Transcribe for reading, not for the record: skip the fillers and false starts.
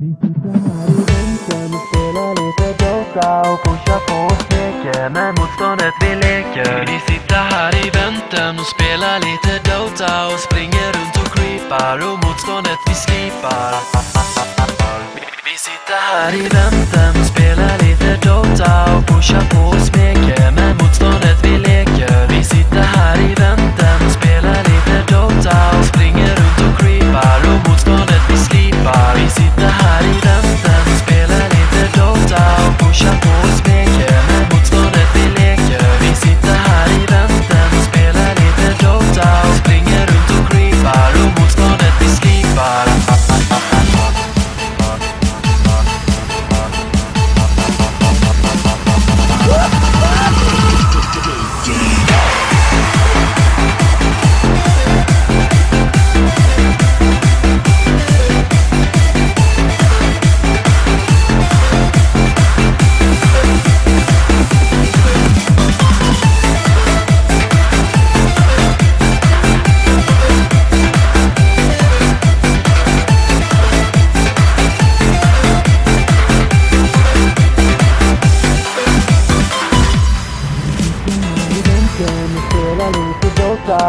Vi sitter här i bänken och spelar lite Dota och pushar på och smeker, men motståndet vi leker. Vi sitter här i väntan och spelar lite Dota och springer runt och creepar och motståndet vi slipar. Vi sitter här i väntan och spelar lite Dota och pushar på och smeker, men